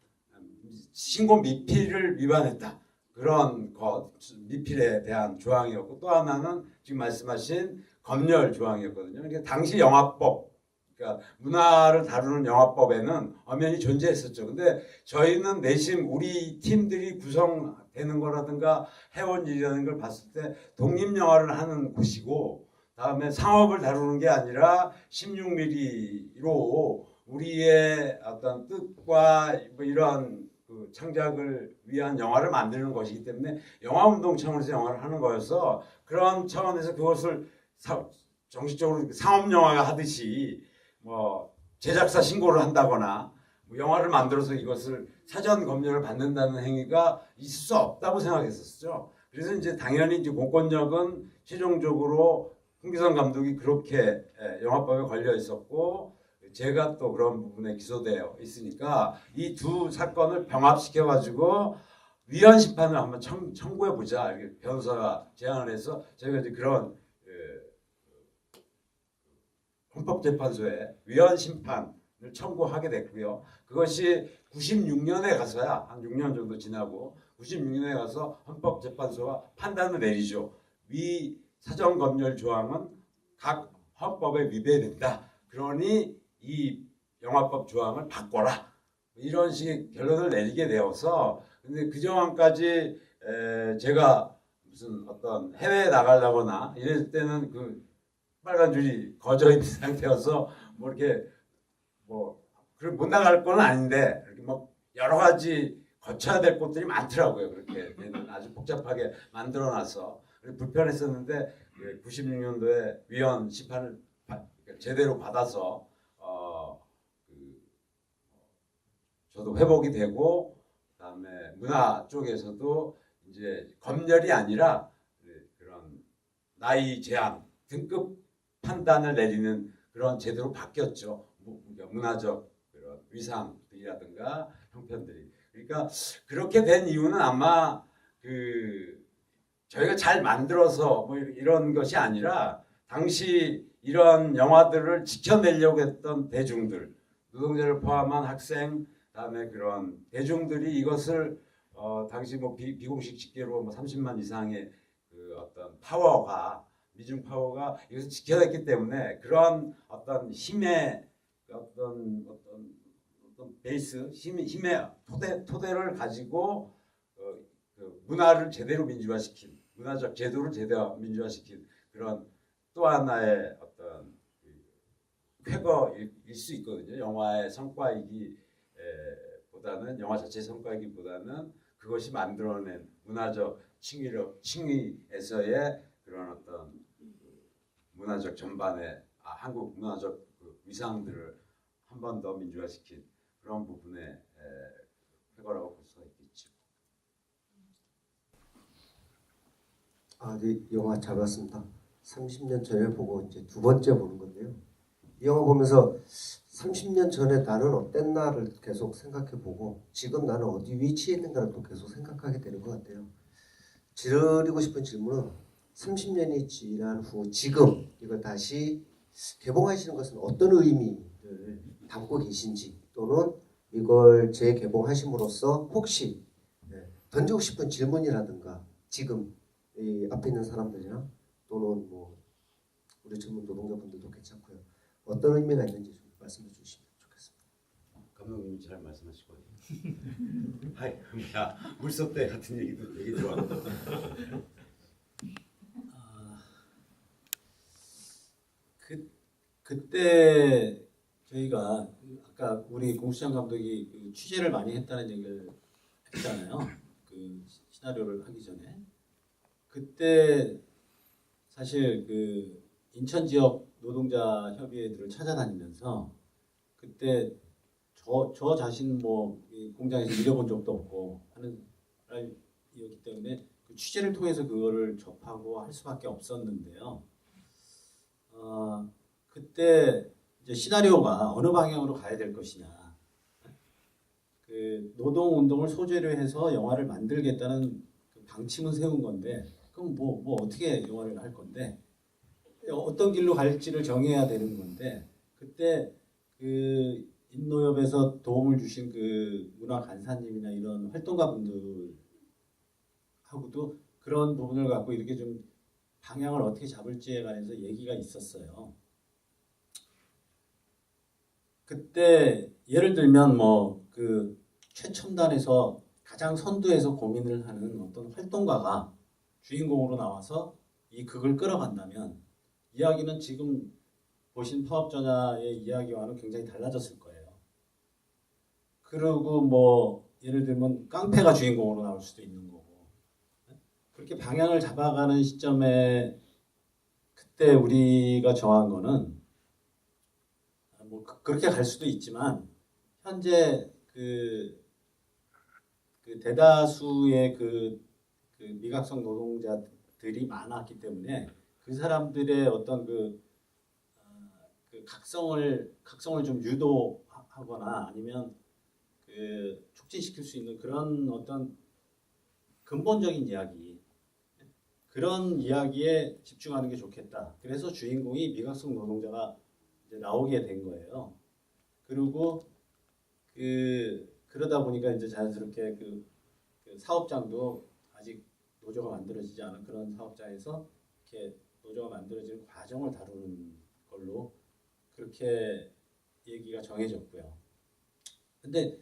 신고 미필을 위반했다, 그런 것 미필에 대한 조항이었고, 또 하나는 지금 말씀하신 검열 조항이었거든요. 그러니까 당시 영화법, 그러니까 문화를 다루는 영화법에는 엄연히 존재했었죠. 근데 저희는 내심 우리 팀들이 구성되는 거라든가 해온 일이라는 걸 봤을 때 독립영화를 하는 곳이고, 다음에 상업을 다루는 게 아니라 16mm로 우리의 어떤 뜻과 뭐 이런 그 창작을 위한 영화를 만드는 것이기 때문에 영화운동 차원에서 영화를 하는 거여서, 그런 차원에서 그것을 정식적으로 상업영화가 하듯이 뭐 제작사 신고를 한다거나 영화를 만들어서 이것을 사전 검열을 받는다는 행위가 있을 수 없다고 생각했었죠. 그래서 이제 당연히 이제 공권력은 최종적으로 홍기성 감독이 그렇게 영화법에 걸려 있었고 제가 또 그런 부분에 기소되어 있으니까 이 두 사건을 병합시켜 가지고 위헌 심판을 한번 청구해 보자 이렇게 변호사가 제안을 해서 저희가 이제 그런 헌법재판소에 위헌 심판을 청구하게 됐고요. 그것이 96년에 가서야 한 6년 정도 지나고 96년에 가서 헌법재판소가 판단을 내리죠. 위 사전검열 조항은 각 헌법에 위배된다. 그러니 이 영화법 조항을 바꿔라. 이런 식의 결론을 내리게 되어서 근데 그 조항까지 제가 무슨 어떤 해외에 나가려거나 이럴 때는 그 빨간 줄이 거저 있는 상태여서 뭐 이렇게 뭐 못 나갈 건 아닌데 이렇게 뭐 여러 가지 거쳐야 될 곳들이 많더라고요. 그렇게 아주 복잡하게 만들어놔서 불편했었는데 96년도에 위헌 심판을 제대로 받아서 저도 회복이 되고 그다음에 문화 쪽에서도 이제 검열이 아니라 그런 나이 제한 등급 판단을 내리는 그런 제도로 바뀌었죠. 문화적 그런 위상들이라든가 형편들이. 그러니까 그렇게 된 이유는 아마 저희가 잘 만들어서 뭐 이런 것이 아니라 당시 이런 영화들을 지켜내려고 했던 대중들, 노동자를 포함한 학생, 그다음에 그런 대중들이 이것을 당시 뭐 비공식 집계로 뭐 30만 이상의 그 어떤 파워가 미중 파워가 이것을 지켜냈기 때문에 그런 어떤 힘의 어떤 베이스 힘의 토대를 가지고 그 문화를 제대로 민주화시킨 문화적 제도를 제대로 민주화시킨 그런 또 하나의 어떤 쾌거일 수 있거든요. 영화의 성과이기 보다는 영화 자체의 성과이기보다는 그것이 만들어낸 문화적 칭의에서의 그런 어떤 문화적 전반의 한국 문화적 위상들을 한 번 더 민주화시킨 그런 부분의 쾌거라고 볼 수가 있겠죠. 네, 영화 잘 봤습니다. 30년 전에 보고 이제 두 번째 보는 건데요. 이 영화 보면서 30년 전에 나는 어땠나를 계속 생각해보고 지금 나는 어디 위치에 있는가를 또 계속 생각하게 되는 것 같아요. 드리고 싶은 질문은 30년이 지난 후 지금 이걸 다시 개봉하시는 것은 어떤 의미를 담고 계신지 또는 이걸 재개봉하심으로써 혹시 던지고 싶은 질문이라든가 지금 이 앞에 있는 사람들이나 또는 뭐 우리 젊은 노동자분들도 괜찮고요. 어떤 의미가 있는지 좀 말씀해 주시면 좋겠습니다. 감독님이 잘 말씀하시고 하이 야 물속대 같은 얘기도 되게 좋아. 그때 저희가 아까 우리 공수장 감독이 그 취재를 많이 했다는 얘기를 했잖아요. 그 시나리오를 하기 전에 그때 사실 그 인천 지역 노동자 협의회들을 찾아다니면서 그때 저 자신 뭐 공장에서 일해본 적도 없고 하는 사람이었기 때문에 그 취재를 통해서 그거를 접하고 할 수밖에 없었는데요. 그때 이제 시나리오가 어느 방향으로 가야 될 것이냐, 그 노동 운동을 소재로 해서 영화를 만들겠다는 그 방침은 세운 건데, 그럼 뭐 어떻게 영화를 할 건데, 어떤 길로 갈지를 정해야 되는 건데, 그때 그 인노협에서 도움을 주신 그 문화 간사님이나 이런 활동가 분들하고도 그런 부분을 갖고 이렇게 좀 방향을 어떻게 잡을지에 관해서 얘기가 있었어요. 그때 예를 들면 뭐 그 최첨단에서 가장 선두에서 고민을 하는 어떤 활동가가 주인공으로 나와서 이 극을 끌어간다면 이야기는 지금 보신 파업전야의 이야기와는 굉장히 달라졌을 거예요. 그리고 뭐 예를 들면 깡패가 주인공으로 나올 수도 있는 거고, 그렇게 방향을 잡아가는 시점에 그때 우리가 정한 거는 뭐 그렇게 갈 수도 있지만 현재 그 대다수의 그 미각성 노동자들이 많았기 때문에 그 사람들의 어떤 그 각성을 좀 유도하거나 아니면 그 촉진시킬 수 있는 그런 어떤 근본적인 이야기, 그런 이야기에 집중하는 게 좋겠다. 그래서 주인공이 미각성 노동자가 이제 나오게 된 거예요. 그리고 그러다 보니까 이제 자연스럽게 그 사업장도 아직 노조가 만들어지지 않은 그런 사업장에서 이렇게 노조가 만들어지는 과정을 다루는 걸로 그렇게 얘기가 정해졌고요. 근데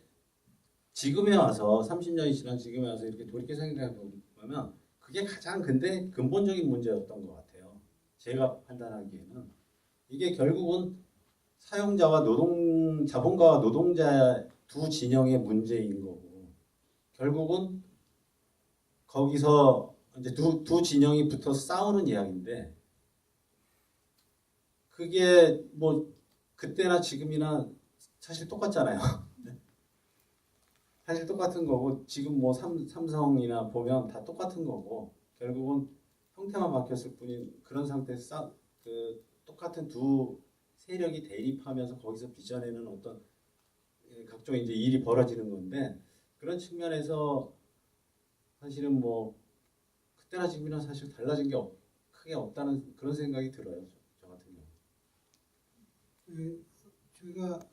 지금에 와서 30년이 지난 지금에 와서 이렇게 돌이켜 생각해 보면 그게 가장 근데 근본적인 문제였던 것 같아요. 제가 판단하기에는 이게 결국은 사용자와 자본가와 노동자 두 진영의 문제인 거고, 결국은 거기서 이제 두 진영이 붙어서 싸우는 이야기인데, 그게 뭐 그때나 지금이나 사실 똑같잖아요. 사실 똑같은 거고, 지금 뭐 삼성이나 보면 다 똑같은 거고, 결국은 형태만 바뀌었을 뿐인 그런 상태에서 똑같은 두 세력이 대립하면서 거기서 빚어내는 어떤 각종 이제 일이 벌어지는 건데, 그런 측면에서 사실은 뭐 그때나 지금이나 사실 달라진 게 크게 없다는 그런 생각이 들어요. 저 같은 경우. 저희가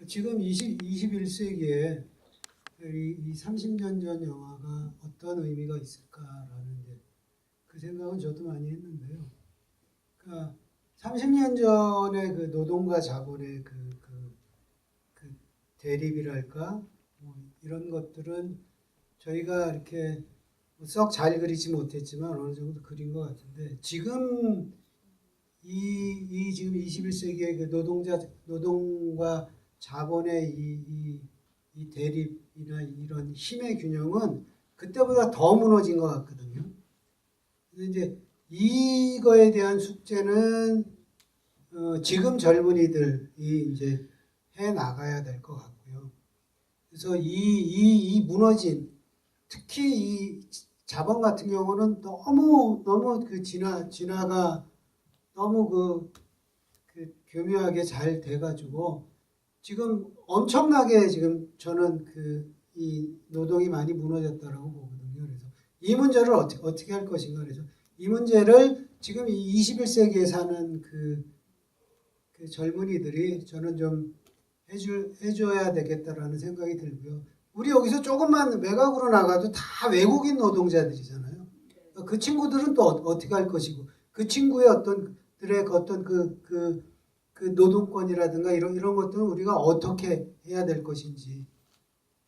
지금 21세기에 이 30년 전 영화가 어떤 의미가 있을까라는 그 생각은 저도 많이 했는데요. 그러니까 30년 전에 그 노동과 자본의 그 대립이랄까 뭐 이런 것들은 저희가 이렇게 썩 잘 그리지 못했지만 어느 정도 그린 것 같은데, 지금 지금 21세기의 그 노동과 자본의 이 대립이나 이런 힘의 균형은 그때보다 더 무너진 것 같거든요. 근데 이제 이거에 대한 숙제는 지금 젊은이들이 이제 해 나가야 될 것 같고요. 그래서 이 무너진, 특히 이 자본 같은 경우는 너무 그 진화가 너무 그 교묘하게 잘 돼가지고 지금 엄청나게 지금 저는 이 노동이 많이 무너졌다라고 보거든요. 그래서 이 문제를 어떻게 할 것인가, 그래서 이 문제를 지금 이 21세기에 사는 그 젊은이들이 저는 좀 해줘야 되겠다라는 생각이 들고요. 우리 여기서 조금만 외곽으로 나가도 다 외국인 노동자들이잖아요. 그 친구들은 또 어떻게 할 것이고, 그 친구의 어떤 그 노동권이라든가 이런 것들은 우리가 어떻게 해야 될 것인지.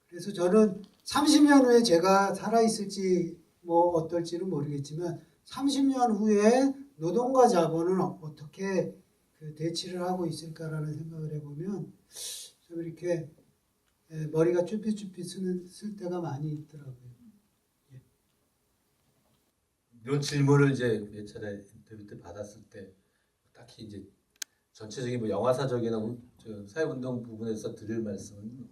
그래서 저는 30년 후에 제가 살아있을지 뭐 어떨지는 모르겠지만 30년 후에 노동과 자본은 어떻게 대치를 하고 있을까라는 생각을 해보면 좀 이렇게 머리가 쭈삣쭈삣 쓸 때가 많이 있더라고요. 예. 이런 질문을 이제 몇 차례 인터뷰 때 받았을 때 딱히 이제 전체적인 뭐 영화사적이나 사회운동 부분에서 드릴 말씀은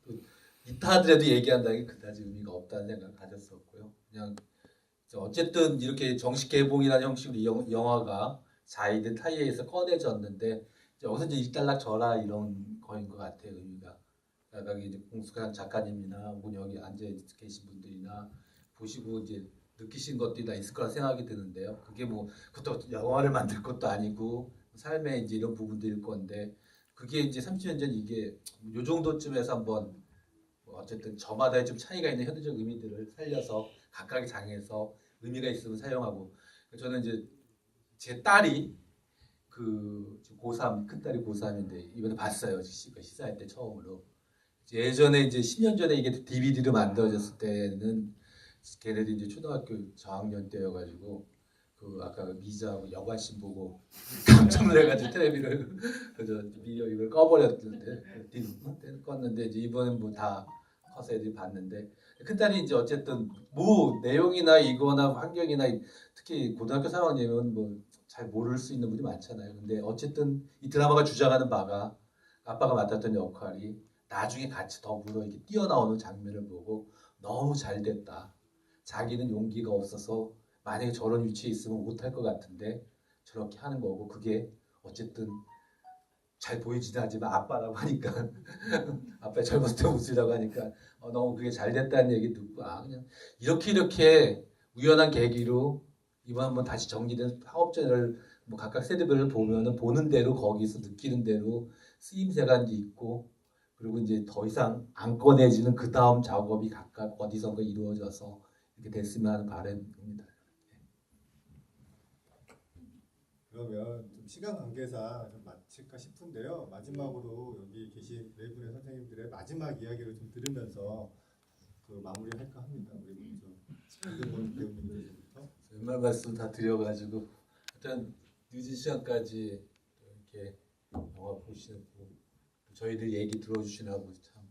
또 있다 하더라도 얘기한다는 게 그다지 의미가 없다는 생각을 가졌었고요. 그냥 어쨌든 이렇게 정식 개봉이라는 형식으로 이 영화가 자이드 타이에서 꺼내졌는데 여기서 이제 일단락 저라 이런 거인 것 같아요. 의미가. 그러니까 이제 공숙한 작가님이나 혹은 여기 앉아 계신 분들이나 보시고 이제 느끼신 것들이 다 있을 거라 생각이 드는데요. 그게 뭐 그것도 영화를 만들 것도 아니고 삶의 이제 이런 부분들일 건데, 그게 이제 30년 전 이게 요 정도쯤에서 한번 어쨌든 저마다의 좀 차이가 있는 현대적 의미들을 살려서 각각의 장에서 의미가 있으면 사용하고, 저는 이제 제 딸이 고3, 큰 딸이 고3인데 이번에 봤어요. 시사회 때 처음으로. 예전에 이제 10년 전에 이게 DVD로 만들어졌을 때는 걔네들이 이제 초등학교 저학년 때여가지고 아까 미자하고 여관신 보고 깜짝 놀래가지고 텔레비를 비디오 이걸 꺼버렸는데 껐는데 이제 이번엔 뭐 다 커서 애들이 봤는데, 큰 딸이 이제 어쨌든 뭐 내용이나 이거나 환경이나 특히 고등학교 3학년이면 뭐 잘 모를 수 있는 분이 많잖아요. 근데 어쨌든 이 드라마가 주장하는 바가 아빠가 맡았던 역할이 나중에 같이 더불어 이렇게 뛰어나오는 장면을 보고 너무 잘 됐다. 자기는 용기가 없어서 만약에 저런 위치에 있으면 못할 것 같은데 저렇게 하는 거고 그게 어쨌든 잘 보이지는 않지만 아빠라고 하니까 아빠 젊었을 때 웃으려고 하니까 너무 그게 잘 됐다는 얘기 듣고 그냥 이렇게 우연한 계기로 이번 한번 다시 정리된 파업전을 뭐 각각 세대별로 보면은 보는 대로 거기서 느끼는 대로 쓰임새가 이제 있고 그리고 이제 더 이상 안 꺼내지는 그 다음 작업이 각각 어디선가 이루어져서 이렇게 됐으면 하는 바람입니다. 그러면 좀 시간 관계상 좀 마칠까 싶은데요. 마지막으로 여기 계신 네 분의 선생님들의 마지막 이야기를 좀 들으면서 그 마무리할까 합니다. 우리 먼저 이동건 배우님께서부터. 웬만한 말씀 다 드려가지고 일단 늦은 시간까지 이렇게 영화 보시고 저희들 얘기 들어주시라고 참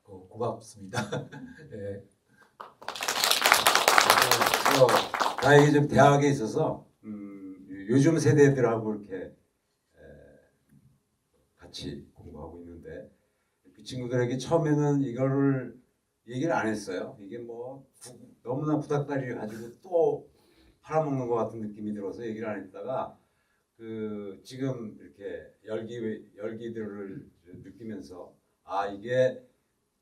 고맙습니다. 네. 나에게 좀 대학에 있어서 요즘 세대들하고 이렇게 같이 공부하고 있는데 그 친구들에게 처음에는 이거를 얘기를 안 했어요. 이게 뭐 너무나 구닥다리를 가지고 또 팔아먹는 것 같은 느낌이 들어서 얘기를 안 했다가 그 지금 이렇게 열기들을 느끼면서 이게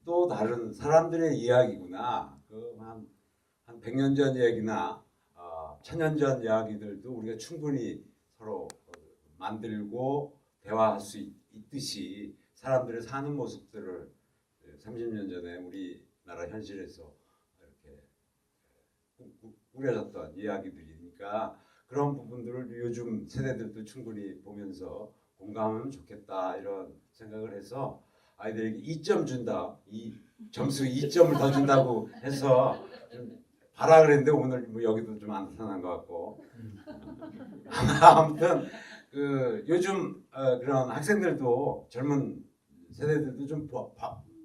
또 다른 사람들의 이야기구나. 그 한 100년 전 이야기나 1000년 전 이야기들도 우리가 충분히 서로 만들고 대화할 수 있듯이 사람들의 사는 모습들을 30년 전에 우리나라 현실에서 이렇게 꾸려졌던 이야기들이니까 그런 부분들을 요즘 세대들도 충분히 보면서 공감하면 좋겠다 이런 생각을 해서 아이들에게 2점 준다, 점수 2점을 더 준다고 해서 좀 바라 그랬는데 오늘 뭐 여기도 좀 안 나타난 것 같고 아무튼 그 요즘 그런 학생들도 젊은 세대들도 좀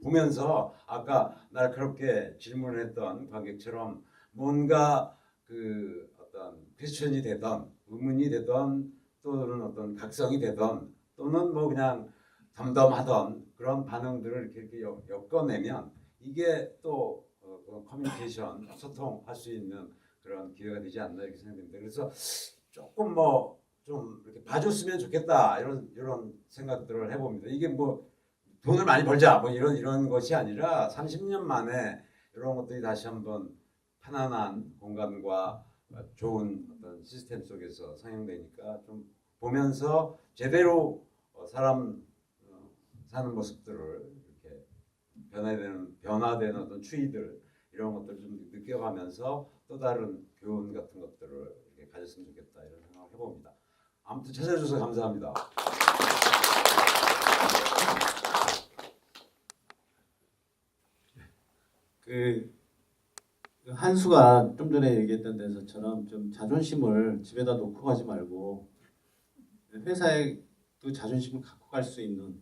보면서 아까 날카롭게 질문했던 관객처럼 뭔가 그 어떤 퀘스천이 되던 의문이 되던 또는 어떤 각성이 되던 또는 뭐 그냥 덤덤하던 그런 반응들을 이렇게 엮어내면 이게 또 커뮤니케이션, 소통할 수 있는 그런 기회가 되지 않나 이렇게 생각됩니다. 그래서 조금 뭐 좀 이렇게 봐줬으면 좋겠다 이런 생각들을 해봅니다. 이게 뭐 돈을 많이 벌자 뭐 이런 것이 아니라 30년 만에 이런 것들이 다시 한번 편안한 공간과 좋은 어떤 시스템 속에서 상영되니까 좀 보면서 제대로 사람 사는 모습들을 이렇게 변화되는 어떤 추이들 이런 것들을 좀 느껴가면서 또 다른 교훈 같은 것들을 이렇게 가졌으면 좋겠다 이런 생각을 해봅니다. 아무튼 찾아주셔서 감사합니다. 그 한수가 좀 전에 얘기했던 데서처럼 좀 자존심을 집에다 놓고 가지 말고 회사에도 자존심을 갖고 갈 수 있는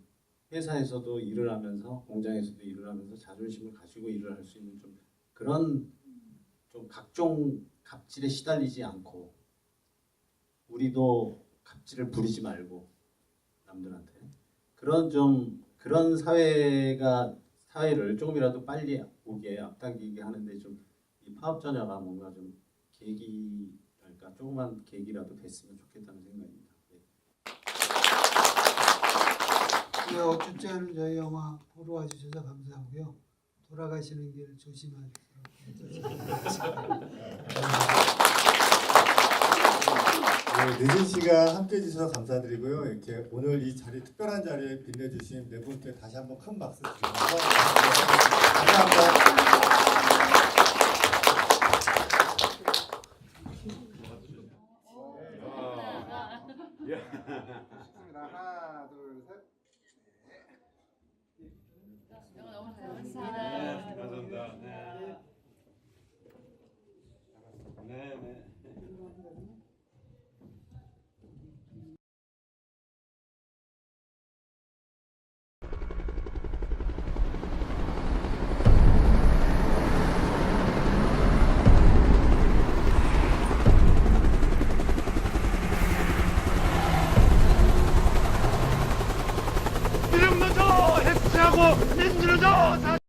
회사에서도 일을 하면서 공장에서도 일을 하면서 자존심을 가지고 일을 할 수 있는 좀 그런 좀 각종 갑질에 시달리지 않고 우리도 갑질을 부리지 말고 남들한테 그런 사회를 조금이라도 빨리 오게 앞당기게 하는데 좀 이 파업전야가 뭔가 좀 계기랄까 조그만 계기라도 됐으면 좋겠다는 생각입니다. 네, 어쨌든 저희 영화 보러 와주셔서 감사하고요. 돌아가시는 길 조심하시고. 네, 늦은 시간 함께해 주셔서 감사드리고요. 이렇게 오늘 이 자리 특별한 자리에 빛내주신 네 분께 다시 한번 큰 박수 드리면서 감사합니다. 하나, 둘, 셋. 감사합니다. 네. 하고 민주노조